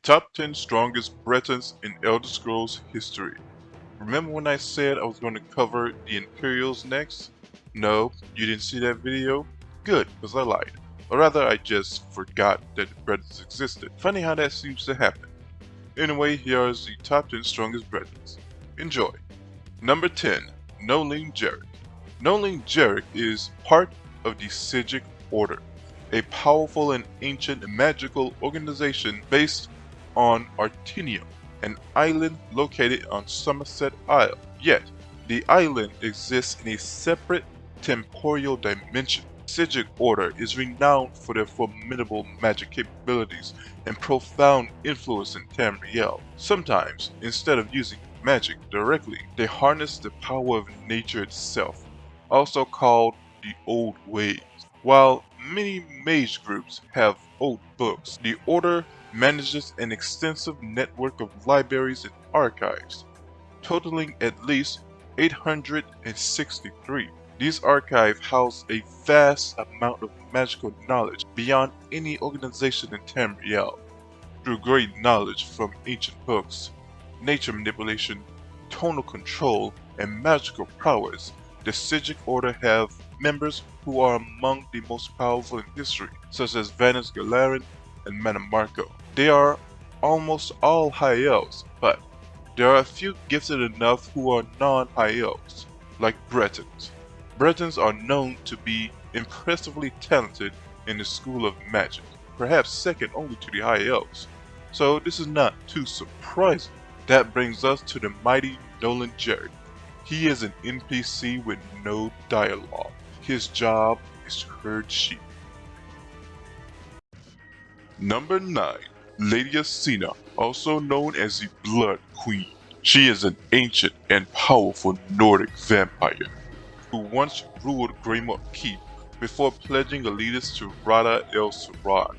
Top 10 strongest Bretons in Elder Scrolls history. Remember when I said I was going to cover the Imperials next? No, you didn't see that video? Good, because I lied. Or rather, I just forgot that the Bretons existed. Funny how that seems to happen. Anyway, here is the top 10 strongest Bretons. Enjoy. Number 10. Noline Jarek. Noline Jarek is part of the Psijic Order, a powerful and ancient magical organization based on Artinium, an island located on Somerset Isle. Yet, the island exists in a separate temporal dimension. The Psijic Order is renowned for their formidable magic capabilities and profound influence in Tamriel. Sometimes, instead of using magic directly, they harness the power of nature itself, also called the Old Ways. While many mage groups have old books, the Order manages an extensive network of libraries and archives, totaling at least 863. These archives house a vast amount of magical knowledge beyond any organization in Tamriel. Through great knowledge from ancient books, nature manipulation, tonal control, and magical prowess, the Psijic Order have members who are among the most powerful in history, such as Vanus Galarin and Manamarco. They are almost all high elves, but there are a few gifted enough who are non-high elves, like Bretons. Bretons are known to be impressively talented in the school of magic, perhaps second only to the high elves, so this is not too surprising. That brings us to the mighty Noline Jarek. He is an NPC with no dialogue. His job is to herd sheep. Number 9. Lady Cena, also known as the Blood Queen. She is an ancient and powerful Nordic vampire who once ruled Greymore Keep before pledging allegiance to Rada El Sarad.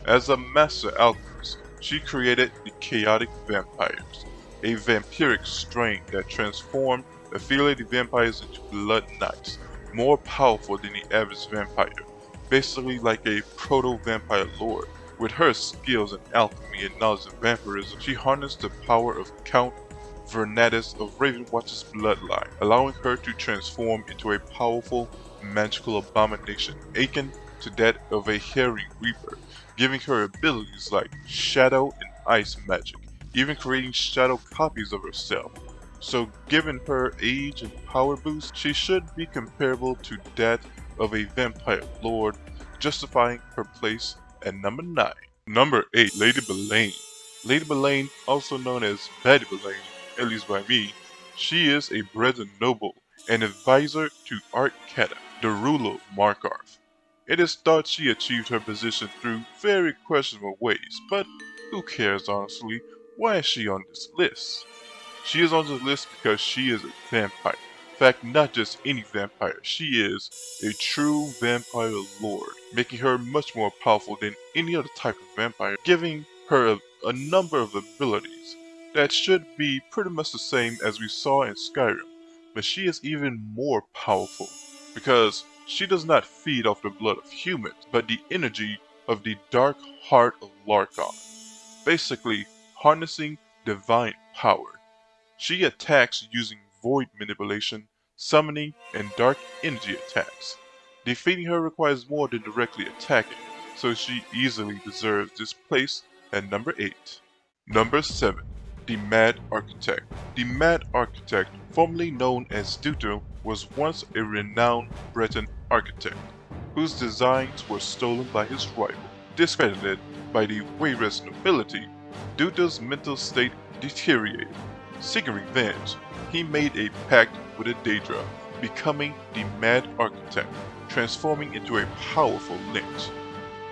As a master alchemist, she created the Chaotic Vampires, a vampiric strain that transformed affiliated vampires into blood knights, more powerful than the average vampire, basically like a proto-vampire lord. With her skills in alchemy and knowledge of vampirism, she harnessed the power of Count Vernatus of Ravenwatch's bloodline, allowing her to transform into a powerful magical abomination akin to that of a hairy reaper, giving her abilities like shadow and ice magic, even creating shadow copies of herself. So given her age and power boost, she should be comparable to that of a vampire lord, justifying her place at number 9. Number 8. Lady Belaine. Lady Belaine, also known as Betty Belaine, at least by me, she is a Breton noble and advisor to Art Cata, the ruler of Markarth. It is thought she achieved her position through very questionable ways, but who cares honestly? Why is she on this list? She is on this list because she is a vampire. In fact, not just any vampire, she is a true vampire lord, making her much more powerful than any other type of vampire, giving her a number of abilities that should be pretty much the same as we saw in Skyrim, but she is even more powerful because she does not feed off the blood of humans, but the energy of the dark heart of Larkon, basically harnessing divine power. She attacks using void manipulation, summoning, and dark energy attacks. Defeating her requires more than directly attacking, so she easily deserves this place at number 8. Number 7. The Mad Architect. The Mad Architect, formerly known as Duto, was once a renowned Breton architect, whose designs were stolen by his rival. Discredited by the Wayrest nobility, Duto's mental state deteriorated. Seeking revenge, he made a pact with a Daedra, becoming the Mad Architect, transforming into a powerful lynx.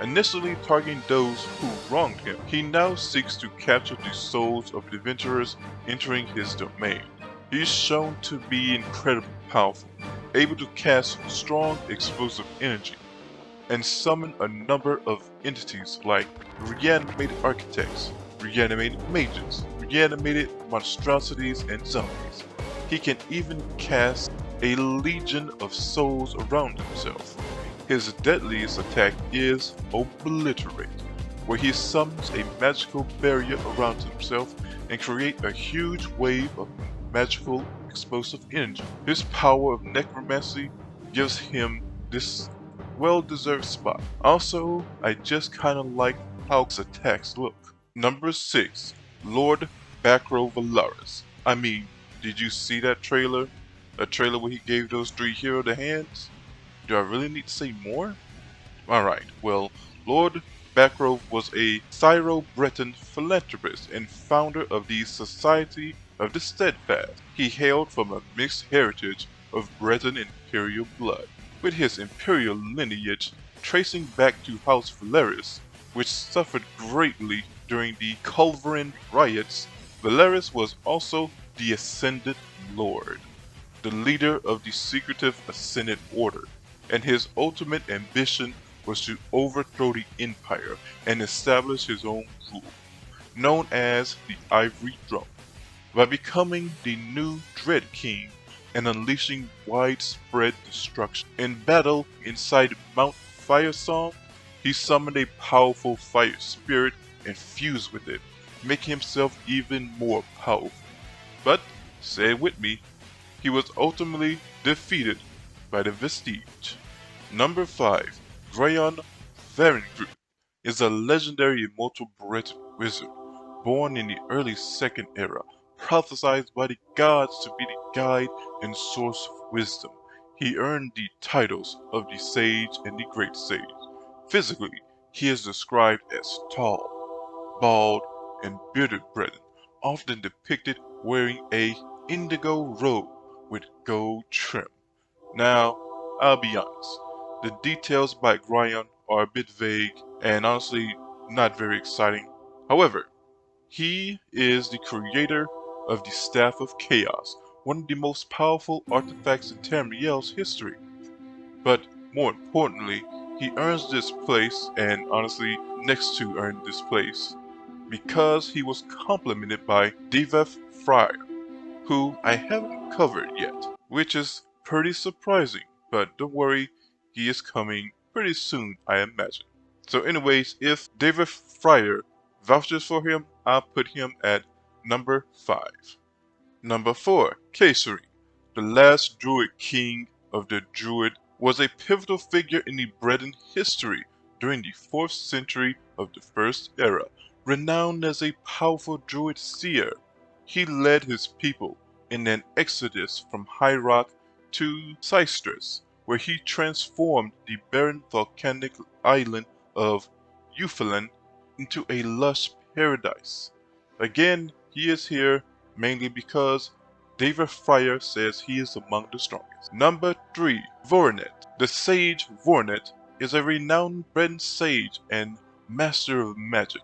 Initially targeting those who wronged him, he now seeks to capture the souls of adventurers entering his domain. He is shown to be incredibly powerful, able to cast strong explosive energy, and summon a number of entities like reanimated architects, reanimated mages, reanimated monstrosities, and zombies. He can even cast a legion of souls around himself. His deadliest attack is Obliterate, where he summons a magical barrier around himself and creates a huge wave of magical explosive energy. His power of necromancy gives him this well-deserved spot. Also, I just kinda like how his attacks look. Number 6. Lord Bacro Valaris. I mean, did you see that trailer? A trailer where he gave those 3 heroes the hands? Do I really need to say more? Alright, well, Lord Bacro was a Syro-Breton philanthropist and founder of the Society of the Steadfast. He hailed from a mixed heritage of Breton imperial blood, with his imperial lineage tracing back to House Valaris, which suffered greatly during the Culverin riots. Valaris was also the Ascended Lord, the leader of the secretive Ascended Order, and his ultimate ambition was to overthrow the Empire and establish his own rule, known as the Ivory Throne. By becoming the new Dread King and unleashing widespread destruction. In battle inside Mount Firesong, he summoned a powerful fire spirit and fused with it, making himself even more powerful. But, say it with me, he was ultimately defeated by the Vestige. Number 5. Grayon Varengruth is a legendary immortal Breton wizard, born in the early Second Era, prophesied by the gods to be the guide and source of wisdom. He earned the titles of the Sage and the Great Sage. Physically, he is described as tall, bald, and bearded Breton, often depicted wearing a indigo robe with gold trim. Now, I'll be honest, the details by Grayon are a bit vague and honestly not very exciting. However, he is the creator of the Staff of Chaos, one of the most powerful artifacts in Tamriel's history. But more importantly, he earns this place, and honestly next to earn this place, because he was complimented by Deveth Fryer, who I haven't covered yet, which is pretty surprising, but don't worry, he is coming pretty soon, I imagine. So anyways, if David Fryer vouches for him, I'll put him at number 5. Number 4, Kayseri, the last Druid king of the Druid, was a pivotal figure in the Breton history during the 4th century of the First Era. Renowned as a powerful Druid seer, he led his people in an exodus from High Rock to Sistris, where he transformed the barren volcanic island of Euphalan into a lush paradise. Again, he is here mainly because David Fryer says he is among the strongest. Number 3, Voronet. The Sage Voronet is a renowned Breton sage and master of magic.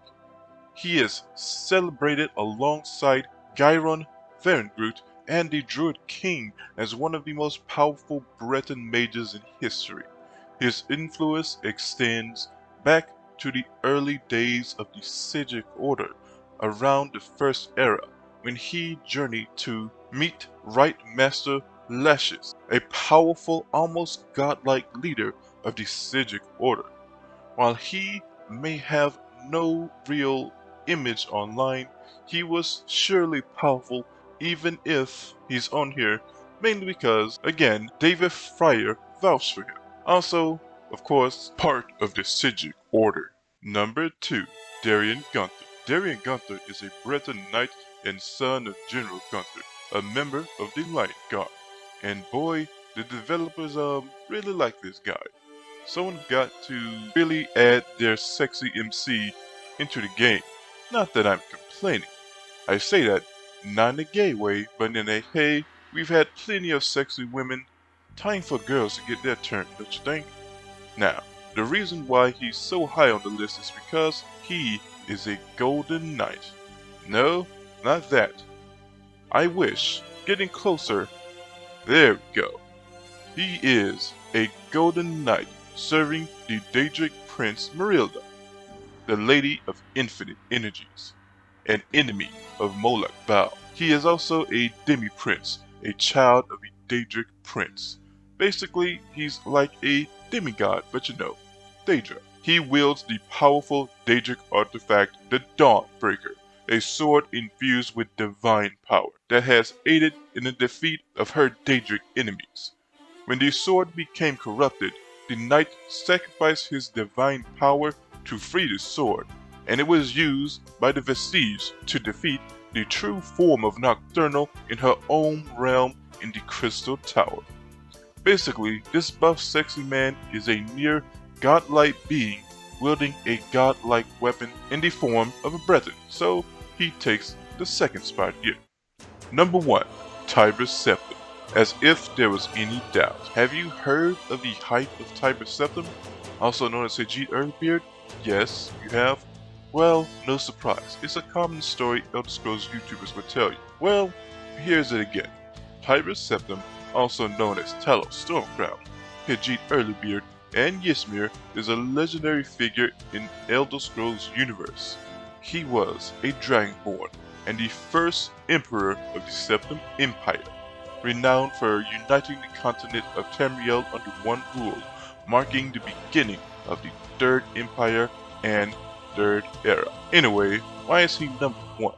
He is celebrated alongside Gyron Varengruth and the Druid King as one of the most powerful Breton mages in history. His influence extends back to the early days of the Sigic Order, around the First Era, when he journeyed to meet Right Master Lashes, a powerful, almost godlike leader of the Sigic Order. While he may have no real image online, he was surely powerful, even if he's on here mainly because, again, David Fryer vouched for him. Also, of course, part of the Sigic Order. Number 2, Daren Gunther. Daren Gunther is a Breton knight and son of General Gunther, a member of the Light Guard. And boy, the developers really like this guy. Someone got to really add their sexy MC into the game. Not that I'm complaining. I say that not in a gay way, but in a hey, we've had plenty of sexy women. Time for girls to get their turn, don't you think? Now, the reason why he's so high on the list is because he is a golden knight. No, not that. I wish. Getting closer. There we go. He is a golden knight serving the Daedric Prince Merilda, the Lady of Infinite Energies, an enemy of Moloch Val. He is also a demi-prince, a child of a Daedric Prince. Basically, he's like a demigod, but you know, Daedra. He wields the powerful Daedric artifact, the Dawnbreaker, a sword infused with divine power that has aided in the defeat of her Daedric enemies. When the sword became corrupted, the knight sacrificed his divine power to free the sword, and it was used by the Vestige to defeat the true form of Nocturnal in her own realm in the Crystal Tower. Basically, this buff sexy man is a near godlike being wielding a godlike weapon in the form of a Breton, so he takes the second spot here. Number 1. Tyraus Septim. As if there was any doubt. Have you heard of the hype of Tyraus Septim, also known as Hajeet Earlybeard? Yes, you have? Well, no surprise. It's a common story Elder Scrolls YouTubers would tell you. Well, here's it again. Tyraus Septim, also known as Talos Stormcrown, Hajeet Earlybeard, and Ysmir, is a legendary figure in Elder Scrolls universe. He was a Dragonborn and the first emperor of the Septim Empire, renowned for uniting the continent of Tamriel under one rule, marking the beginning of the Third Empire and Third Era. Anyway, why is he number 1?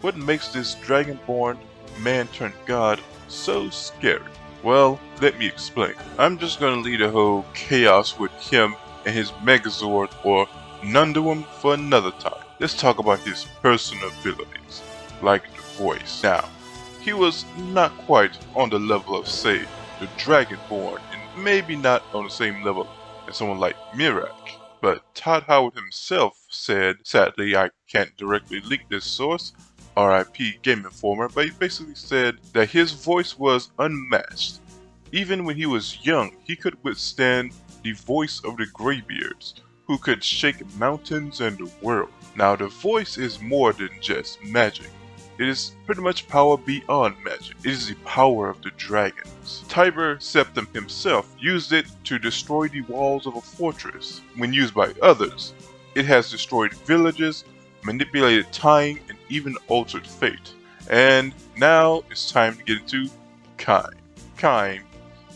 What makes this Dragonborn man-turned-god so scary? Well, let me explain. I'm just gonna leave the whole chaos with him and his Megazord or Nunduum for another time. Let's talk about his personal abilities, like the voice. Now, he was not quite on the level of, say, the Dragonborn, and maybe not on the same level as someone like Miraak. But Todd Howard himself said, sadly I can't directly link this source, RIP Game Informer, but he basically said that his voice was unmatched. Even when he was young, he could withstand the voice of the Greybeards, who could shake mountains and the world. Now the voice is more than just magic. It is pretty much power beyond magic. It is the power of the dragons. Tyraus Septim himself used it to destroy the walls of a fortress. When used by others, it has destroyed villages, manipulated time, and even altered fate. And now it's time to get into Kime. Kime,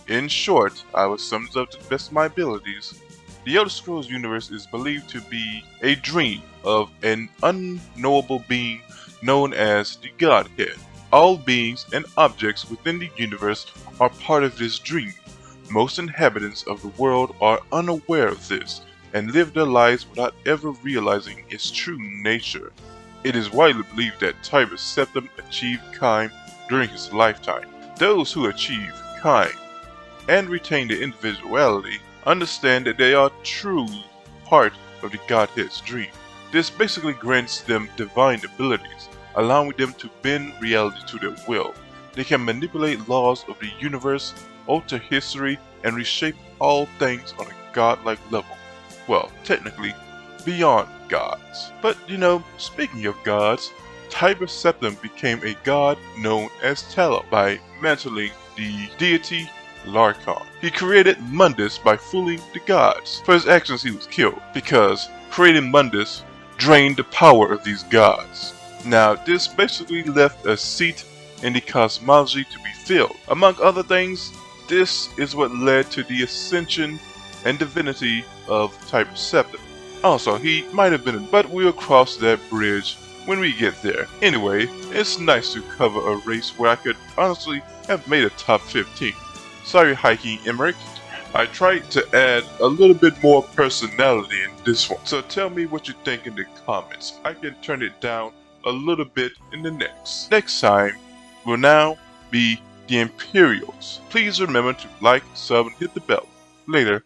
in short, I will sum it up to the best of my abilities. The Elder Scrolls universe is believed to be a dream of an unknowable being known as the Godhead. All beings and objects within the universe are part of this dream. Most inhabitants of the world are unaware of this and live their lives without ever realizing its true nature. It is widely believed that Tyraus Septim achieved Kime during his lifetime. Those who achieve Kime and retain their individuality understand that they are truly part of the Godhead's dream. This basically grants them divine abilities, allowing them to bend reality to their will. They can manipulate laws of the universe, alter history, and reshape all things on a godlike level. Well, technically, beyond gods. But speaking of gods, Tyraus Septim became a god known as Talos by mantling the deity Larkon. He created Mundus by fooling the gods. For his actions he was killed, because creating Mundus drained the power of these gods. Now this basically left a seat in the cosmology to be filled. Among other things, this is what led to the ascension and divinity of Tyraus Septim. Also, he might have been, but we'll cross that bridge when we get there. Anyway, it's nice to cover a race where I could honestly have made a top 15. Sorry Hiking Emmerich, I tried to add a little bit more personality in this one. So tell me what you think in the comments. I can turn it down a little bit in the next. Next time will now be the Imperials. Please remember to like, sub, and hit the bell. Later.